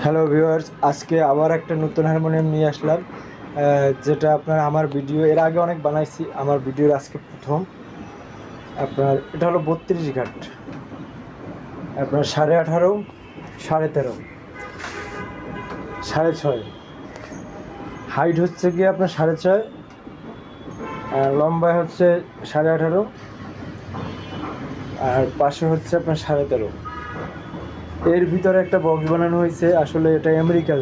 Hello viewers, আজকে আবার একটা নতুন হারমোনিয়াম নিয়ে আসলাম। যেটা আপনার আমার ভিডিও এর আগে অনেক বানাইছি, আমার ভিডিওর আজকে প্রথম। আপনার এটা হলো 32 ঘাট, আপনার 18.5, 13.5, 6.5। হাইট হচ্ছে কি আপনার 6.5, লম্বায় হচ্ছে 18.5, আর পাশে হচ্ছে আপনার 13.5। এর ভিতরে একটা বক্স বানানো হয়েছে, আসলে এটা আমেরিকা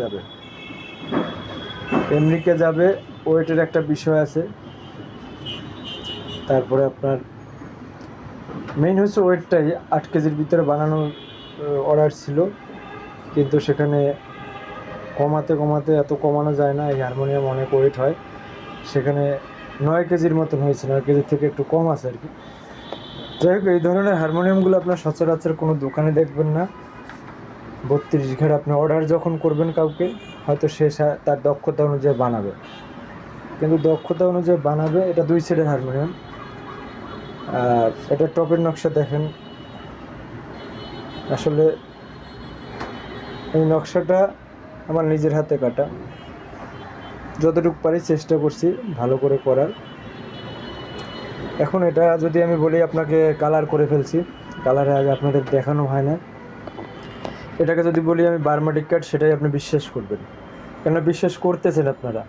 যাবে, ওয়েটের একটা বিষয় আছে। তারপরে আপনার মেইন হচ্ছে ওয়েটটাই 8 কেজির ভিতরে বানানোর অর্ডার ছিল, কিন্তু সেখানে কমাতে কমাতে এত কমানো যায় না, এই হারমোনিয়াম অনেক ওয়েট হয়। সেখানে 9 কেজির মতন হয়েছে, 9 কেজির থেকে একটু কম আছে আর কি। যাই হোক, এই ধরনের হারমোনিয়ামগুলো আপনার সচরাচর কোনো দোকানে দেখবেন না। 32 ঘাট আপনি অর্ডার যখন করবেন কাউকে, হয়তো সে তার দক্ষতা অনুযায়ী বানাবে, কিন্তু দক্ষতা অনুযায়ী বানাবে। এটা 2 সেটের হারমোনিয়াম। আর এটা টপের নকশা দেখেন, আসলে এই নকশাটা আমার নিজের হাতে কাটা, যতটুকু পারি চেষ্টা করছি ভালো করে করার। এখন এটা যদি আমি বলি আপনাকে কালার করে ফেলছি, কালারে আগে আপনাদের দেখানো হয় না। এটাকে যদি বলি আমি বার্মাটিক কাট, সেটাই আপনি বিশ্বাস করবেন, কেন বিশ্বাস করতেছেন আপনারা।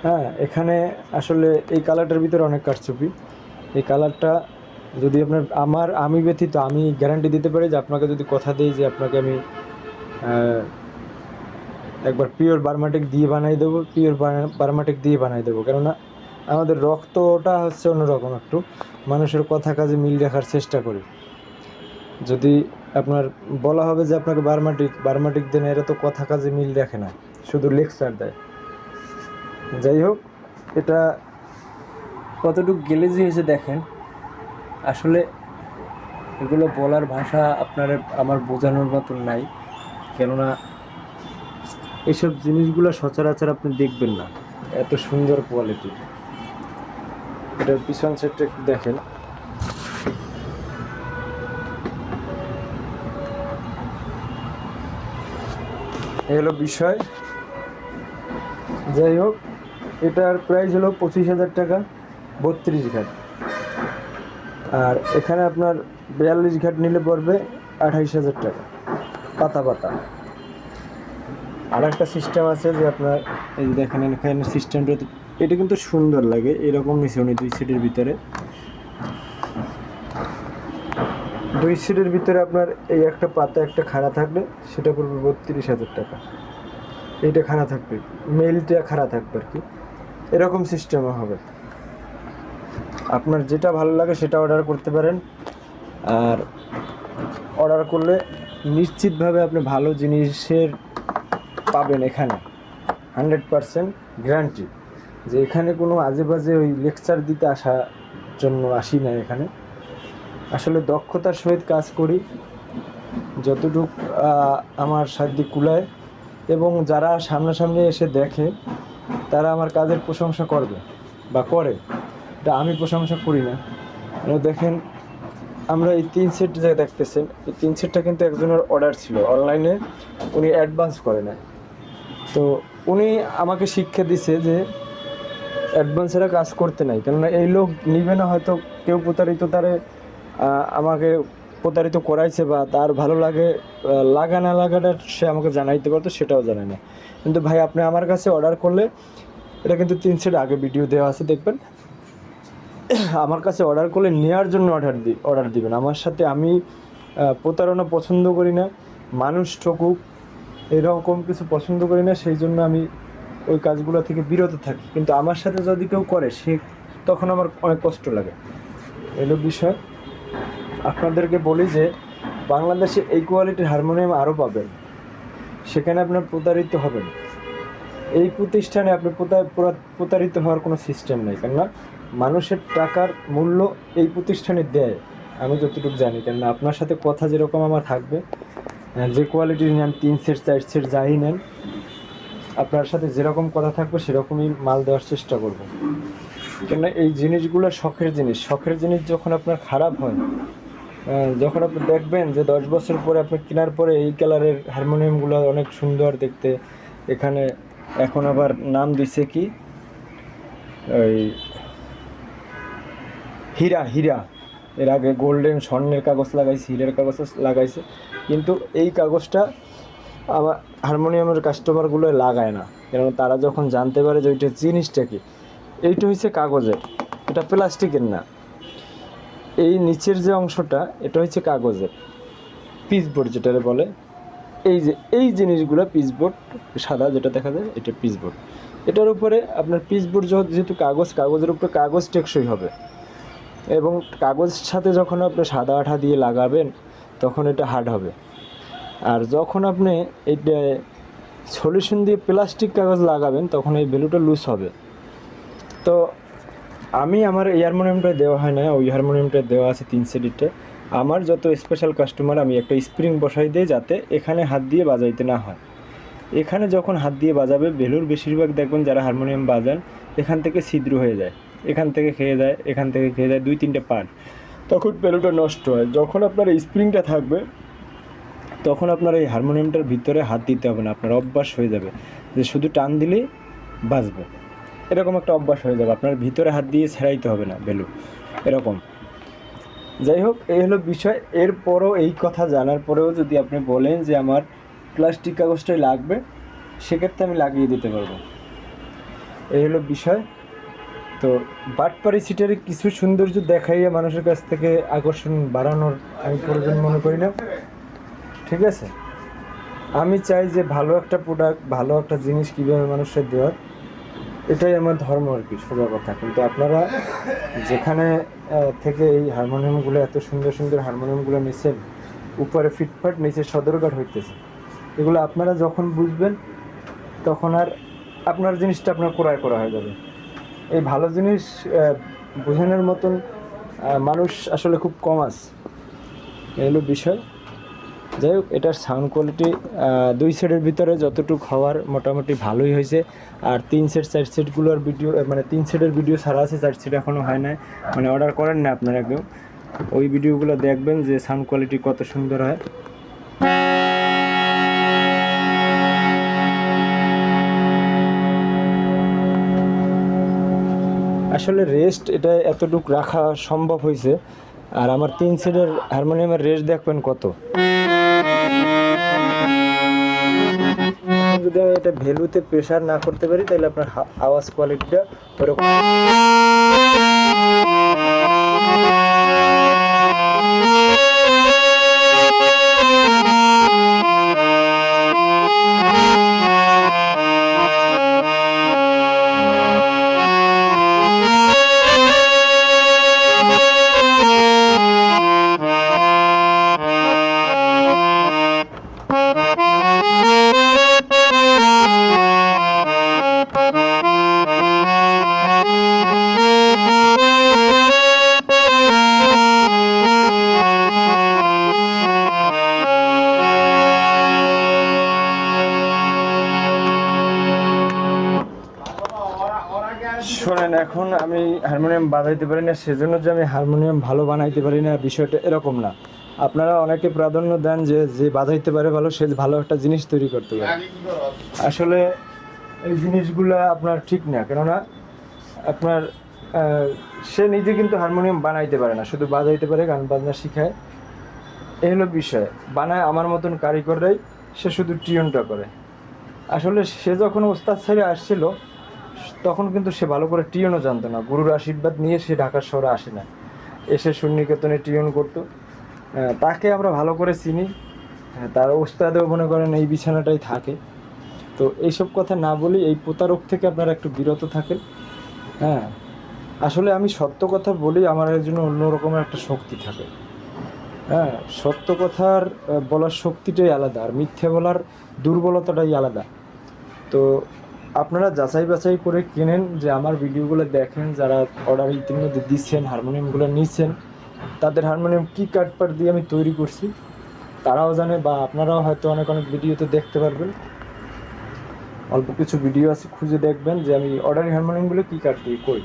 হ্যাঁ, এখানে আসলে এই কালারটার ভিতরে অনেক কারচুপি। এই কালারটা যদি আমি ব্যতীত আমি গ্যারান্টি দিতে পারি যে আপনাকে যদি কথা দিই যে আপনাকে আমি একবার পিওর বার্মাটিক দিয়ে বানাই দেবো, বার্মাটিক দিয়ে বানাই দেবো। কেননা আমাদের রক্তটা হচ্ছে অন্যরকম, একটু মানুষের কথা কাজে মিল রাখার চেষ্টা করি। যদি আপনার বলা হবে যে আপনাকে বার্মাটিক দেন, এরা তো কথা কাজে মিল রাখে না, শুধু লেকচার দেয়। যাই হোক, এটা কতটুকু গেলেজি হয়েছে দেখেন। আসলে এগুলো বলার ভাষা আমার বোঝানোর মতন নাই, কেননা এইসব জিনিসগুলো সচরাচর আপনি দেখবেন না, এত সুন্দর কোয়ালিটির। এটার পিছন সাইডটা একটু দেখেন, এই হলো বিষয়। যাই হোক, এটার প্রাইস হলো 25,000 টাকা, 32 ঘাট। আর এখানে আপনার 42 ঘাট নিলে পড়বে 28,000 টাকা, পাতা পাতা। আর একটা সিস্টেম আছে যে আপনার এই যে দেখেন, এখানে সিস্টেমটা এটা কিন্তু সুন্দর লাগে, এরকম নিচে উনি 2 সিটের ভিতরে, 2 সিটের ভিতরে আপনার এই একটা পাতা একটা খাড়া থাকবে, সেটা পড়বে 32,000 টাকা। এইটা খাড়া থাকবে, মেলটা খাড়া থাকবে আর কি, এরকম সিস্টেমও হবে। আপনার যেটা ভালো লাগে সেটা অর্ডার করতে পারেন। আর অর্ডার করলে নিশ্চিতভাবে আপনি ভালো জিনিসের পাবেন। এখানে 100% গ্যারান্টি যে এখানে কোনো আজে বাজে ওই লেকচার দিতে আসার জন্য আসি না। এখানে আসলে দক্ষতার সহিত কাজ করি, যতটুকু আমার সাধ্য কুলায়, এবং যারা সামনাসামনি এসে দেখে তারা আমার কাজের প্রশংসা করবে বা করে। এটা আমি প্রশংসা করি না। দেখেন, আমরা এই 3 সেট যে দেখতেছেন, এই 3 সেটটা কিন্তু একজনের অর্ডার ছিল অনলাইনে, উনি অ্যাডভান্স করে না। তো উনি আমাকে শিক্ষা দিছে যে অ্যাডভান্সেরা কাজ করতে নাই, কেননা এই লোক নিবে না, হয়তো কেউ আমাকে প্রতারিত করাইছে, বা তার ভালো লাগা না লাগাটা সে আমাকে জানাইতে পারতো, সেটাও জানায় না। কিন্তু ভাই, আপনি আমার কাছে অর্ডার করলে, এটা কিন্তু 3 সেট আগে ভিডিও দেওয়া আছে, দেখবেন। আমার কাছে অর্ডার করলে নেওয়ার জন্য অর্ডার দিবেন। আমার সাথে আমি প্রতারণা পছন্দ করি না, মানুষ ঠকুক এরকম কিছু পছন্দ করি না, সেই জন্য আমি ওই কাজগুলো থেকে বিরত থাকি। কিন্তু আমার সাথে যদি কেউ করে, তখন আমার অনেক কষ্ট লাগে। এলো বিষয়। আপনাদেরকে বলি যে বাংলাদেশে এই কোয়ালিটির হারমোনিয়াম আরও পাবেন, সেখানে আপনার প্রতারিত হবেন। এই প্রতিষ্ঠানে আপনি প্রতারিত হওয়ার কোনো সিস্টেম নেই, কেননা মানুষের টাকার মূল্য এই প্রতিষ্ঠানে দেয়, আমি যতটুকু জানি। কেননা আপনার সাথে কথা যেরকম আমার থাকবে, যে কোয়ালিটির নেন, 3 সেট 4 সেট যাই নেন, আপনার সাথে যেরকম কথা থাকবে সেরকমই মাল দেওয়ার চেষ্টা করব। কেননা এই জিনিসগুলো শখের জিনিস যখন আপনার খারাপ হয়, যখন আপনি দেখবেন যে 10 বছর পরে আপনি কেনার পরে এই কালারের হারমোনিয়ামগুলো অনেক সুন্দর দেখতে, এখানে এখন আবার নাম দিছে কি ওই হীরা হীরা, এর আগে গোল্ডেন স্বর্ণের কাগজ লাগাইছে, হীরের কাগজ লাগাইছে, কিন্তু এই কাগজটা আমার হারমোনিয়ামের কাস্টমারগুলো লাগায় না, কারণ তারা যখন জানতে পারে যে ওইটা জিনিসটা কি, এইটা হচ্ছে কাগজের, এটা প্লাস্টিকের না। এই নিচের যে অংশটা এটা হচ্ছে কাগজের পিচবোর্ড যেটা বলে, এই যে এই জিনিসগুলো পিচবোর্ড সাদা যেটা দেখা যায় এটা পিচবোর্ড। এটার উপরে আপনার পিচবোর্ড যেহেতু কাগজের উপরে কাগজ টেকসই হবে, এবং কাগজের সাথে যখন আপনি সাদা আঠা দিয়ে লাগাবেন তখন এটা হার্ড হবে। আর যখন আপনি এটা সলিউশন দিয়ে প্লাস্টিক কাগজ লাগাবেন তখন এই ভ্যালুটা লুজ হবে। তো আমি আমার এই হারমোনিয়ামটা দেওয়া হয় না, ওই হারমোনিয়ামটা দেওয়া আছে 3 সেডিটে। আমার যত স্পেশাল কাস্টমার আমি একটা স্প্রিং বসাই দিই যাতে এখানে হাত দিয়ে বাজাইতে না হয়। এখানে যখন হাত দিয়ে বাজাবে ভ্যালুর বেশিরভাগ দেখবেন যারা হারমোনিয়াম বাজান এখান থেকে ছিদ্র হয়ে যায়, এখান থেকে খেয়ে যায়, এখান থেকে খেয়ে যায় 2-3টে পার্ট, তখন ভ্যালুটা নষ্ট হয়। যখন আপনার এই স্প্রিংটা থাকবে তখন আপনার এই হারমোনিয়ামটার ভিতরে হাত দিতে হবে না, আপনার অভ্যাস হয়ে যাবে যে শুধু টান দিলেই বাজবে, এরকম একটা অভ্যাস হয়ে যাবে, আপনার ভিতরে হাত দিয়ে ছেড়াইতে হবে না ভ্যালু এরকম। যাই হোক, এই হলো বিষয়। এরপরও এই কথা জানার পরেও যদি আপনি বলেন যে আমার প্লাস্টিক কাগজটাই লাগবে, সেক্ষেত্রে আমি লাগিয়ে দিতে পারবো, এই হলো বিষয়। তো বাটপাড়ি সিটের কিছু সৌন্দর্য দেখাইয়া মানুষের কাছ থেকে আকর্ষণ বাড়ানোর আমি প্রয়োজন মনে করি না, ঠিক আছে? আমি চাই যে ভালো একটা প্রোডাক্ট, ভালো একটা জিনিস কীভাবে মানুষের দেওয়ার, এটাই আমার ধর্ম আর কি, সোজা কথা। কিন্তু আপনারা যেখানে থেকে এই হারমোনিয়ামগুলো, এত সুন্দর সুন্দর হারমোনিয়ামগুলো নিচ্ছেন, উপরে ফিটফাট নিচে সদরঘাট হইতেছে, এগুলো আপনারা যখন বুঝবেন তখন আর আপনার জিনিসটা আপনার ক্রয় করা হয়ে যাবে। এই ভালো জিনিস বোঝানোর মতন মানুষ আসলে খুব কম আছে, এই হলো বিষয়। যাই হোক, এটার সাউন্ড কোয়ালিটি 2 সেটের ভিতরে যতটুকু হওয়ার মোটামুটি ভালোই হয়েছে। আর 3 সেট 4 সেটগুলোর ভিডিও, মানে 3 সেটের ভিডিও ছাড়া আছে, 4 সেট এখনও হয় না, মানে অর্ডার করেন না আপনারা একদম, ওই ভিডিওগুলো দেখবেন যে সাউন্ড কোয়ালিটি কত সুন্দর হয়। আসলে রেস্ট এটা এতটুকু রাখা সম্ভব হয়েছে, আর আমার 3 সেটের হারমোনিয়ামের রেস্ট দেখবেন কত। যদি আমি এটা ভ্যালুতে প্রেশার না করতে পারি তাহলে আপনার আওয়াজ কোয়ালিটিটা ওরকম। শোনেন, এখন আমি হারমোনিয়াম বাজাইতে পারি না সেজন্য যে আমি হারমোনিয়াম ভালো বানাইতে পারি না, বিষয়টা এরকম না। আপনারা অনেকে প্রাধান্য দেন যে যে বাজাইতে পারে ভালো, সে ভালো একটা জিনিস তৈরি করতে পারে। আসলে এই জিনিসগুলো আপনার ঠিক না, কেননা আপনার সে নিজে কিন্তু হারমোনিয়াম বানাইতে পারে না, শুধু বাজাইতে পারে, গান বাজনা শিখায়, এই হলো বিষয়। বানায় আমার মতন কারিগররাই, সে শুধু টিউনটা করে। আসলে সে যখন ওস্তাদ ছেড়ে আসছিল তখন কিন্তু সে ভালো করে টিউনও জানতো না, গুরুর আশীর্বাদ নিয়ে সে ঢাকার শহরে আসে না, এসে সুন্নিকেতনে টিউন করতো। তাকে আমরা ভালো করে চিনি, তার ওস্তাদেও মনে করেন এই বিছানাটাই থাকে। তো এইসব কথা না বলি, এই প্রতারক থেকে আপনারা একটু বিরত থাকেন। হ্যাঁ, আসলে আমি সত্য কথা বলি, আমার এর জন্য অন্যরকমের একটা শক্তি থাকে। হ্যাঁ, সত্য কথার বলার শক্তিটাই আলাদা, আর মিথ্যে বলার দুর্বলতাটাই আলাদা। তো আপনারা যাচাই বাছাই করে কেনেন, যে আমার ভিডিওগুলো দেখেন, যারা অর্ডার ইতিমধ্যে দিচ্ছেন, হারমোনিয়ামগুলো নিচ্ছেন, তাদের হারমোনিয়াম কী কাঠপাট দিয়ে আমি তৈরি করছি তারাও জানে, বা আপনারাও হয়তো অনেক অনেক ভিডিওতে দেখতে পারবেন। অল্প কিছু ভিডিও আছে, খুঁজে দেখবেন যে আমি অর্ডারি হারমোনিয়ামগুলো কী কাঠ দিয়ে করি।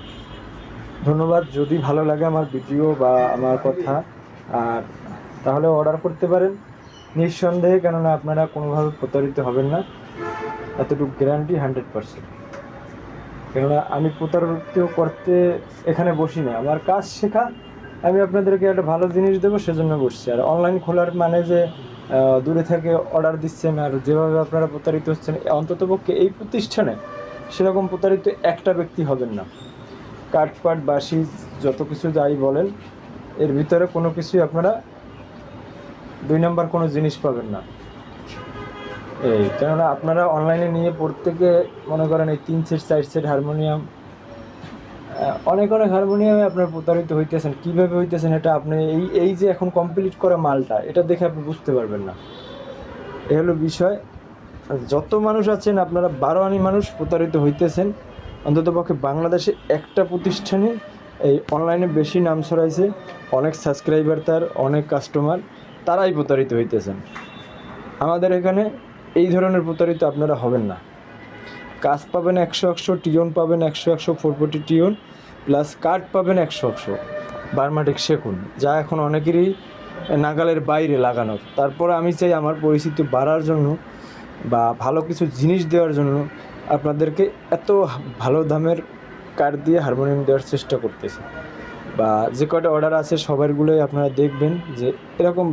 ধন্যবাদ। যদি ভালো লাগে আমার ভিডিও বা আমার কথা, আর তাহলে অর্ডার করতে পারেন নিঃসন্দেহে, কেননা আপনারা কোনোভাবে প্রতারিত হবেন না, এতটুকু গ্যারান্টি 100%। কেননা আমি প্রতারিত করতে এখানে বসি না, আমার কাজ শেখা, আমি আপনাদেরকে একটা ভালো জিনিস দেবো সেজন্য বসছি। আর অনলাইন খোলার মানে যে দূরে থেকে অর্ডার দিচ্ছেন আর যেভাবে আপনারা প্রতারিত হচ্ছেন, অন্ততপক্ষে এই প্রতিষ্ঠানে সেরকম প্রতারিত একটা ব্যক্তি হবেন না। কাঠপাট বাসি যত কিছু যাই বলেন, এর ভিতরে কোনো কিছুই আপনারা 2 নম্বর কোনো জিনিস পাবেন না। এই কেননা আপনারা অনলাইনে নিয়ে প্রত্যেকে মনে করেন এই 3 সেট 4 সেট হারমোনিয়াম, অনেক হারমোনিয়ামে আপনারা প্রতারিত হইতেছেন। কীভাবে হইতেছেন এটা আপনি এই যে এখন কমপ্লিট করা মালটা, এটা দেখে আপনি বুঝতে পারবেন না। এ হলো বিষয়। যত মানুষ আছেন আপনারা 12 আনি মানুষ প্রতারিত হইতেছেন। অন্ততপক্ষে বাংলাদেশে একটা প্রতিষ্ঠানে এই অনলাইনে বেশি নাম ছড়াইছে, অনেক সাবস্ক্রাইবার, তার অনেক কাস্টমার, তারাই প্রতারিত হইতেছেন। আমাদের এখানে এই ধরনের প্রতারিত আপনারা হবেন না। কাজ পাবেন 100 টিউন পাবেন 100 440 টিউন, প্লাস কাঠ পাবেন 100 বার্মাটিক সেগুন, যা এখন অনেকেরই নাগালের বাইরে লাগানোর। তারপর আমি চাই আমার পরিচিতি বাড়ার জন্য বা ভালো কিছু জিনিস দেওয়ার জন্য আপনাদেরকে এত ভালো দামের কাঠ দিয়ে হারমোনিয়াম দেওয়ার চেষ্টা করতেছি। বা যে কটা অর্ডার আছে সবারগুলোই আপনারা দেখবেন যে এরকম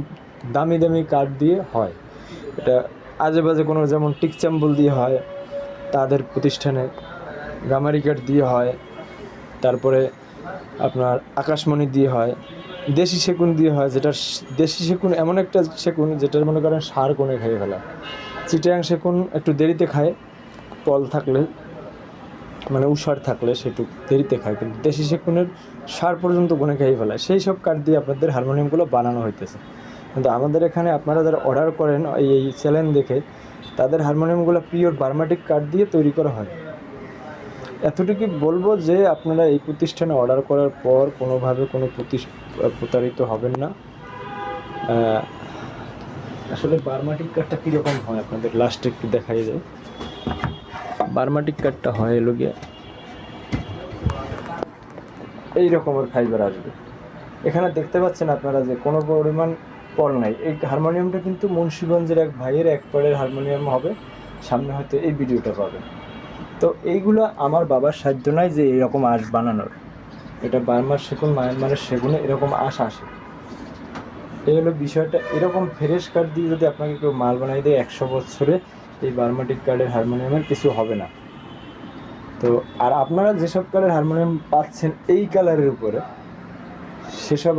দামি দামি কাঠ দিয়ে হয়। এটা আজে বাজে কোনো, যেমন টিকচাম্বল দিয়ে হয় তাদের প্রতিষ্ঠানে, গামারি কাঠ দিয়ে হয়, তারপরে আপনার আকাশমণি দিয়ে হয়, দেশি সেগুন দিয়ে হয়। যেটা দেশি সেগুন এমন একটা সেগুন যেটার মনে করেন সার কোণে খেয়ে ফেলা। চিটাং সেগুন একটু দেরিতে খায়, পল থাকলে মানে উষার থাকলে সেটুকু দেরিতে খায়, কিন্তু দেশি সেগুনের সার পর্যন্ত কোণে খেয়ে ফেলায়। সেই সব কাঠ দিয়ে আপনাদের হারমোনিয়ামগুলো বানানো হইতেছে। কিন্তু আমাদের এখানে আপনারা যারা অর্ডার করেন এই চ্যানেল দেখে, তাদের হারমোনিয়ামগুলো পিওর বার্মাটিক কাঠ দিয়ে তৈরি করা হয়। এতটুকু বলবো যে আপনারা এই প্রতিষ্ঠানে অর্ডার করার পর কোনোভাবে কোনো প্রতারিত হবেন না। আসলে বার্মাটিক কাঠটা কীরকম হয় আপনাদের লাস্টে একটু দেখাই যায়। বার্মাটিক কাঠটা হয় এলো গিয়ে এই রকমের ফাইবার আসবে। এখানে দেখতে পাচ্ছেন আপনারা যে কোনো পরিমাণ পল নাই। এই হারমোনিয়ামটা কিন্তু মুন্সিগঞ্জের এক ভাইয়ের এক পরের হারমোনিয়াম হবে, সামনে হয়তো এই ভিডিওটা পাবেন। তো এইগুলো আমার বাবার সাধ্য নয় যে এরকম আঁশ বানানোর। এটা বার্মার সেগুন, মায়ানমারের সেগুনে এরকম আঁশ আসে। এই হলো বিষয়টা। এরকম ফ্রেশ কাঠ দিয়ে যদি আপনাকে কেউ মাল বানাই দেয় 100 বছরে, এই বার্মাটিক কাঠের হারমোনিয়ামের কিছু হবে না। তো আর আপনারা যেসব কালার হারমোনিয়াম পাচ্ছেন এই কালারের উপরে, সেসব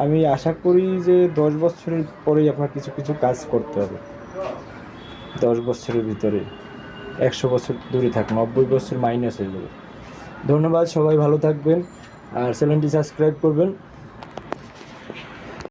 আমি আশা করি যে 10 বছরের পরেই আপনার কিছু কিছু কাজ করতে হবে। 10 বছরের ভিতরে 100 বছর দূরে থাক, 90 বছর মাইনাস হয়ে যাবে। ধন্যবাদ, সবাই ভালো থাকবেন আর চ্যানেলটি সাবস্ক্রাইব করবেন।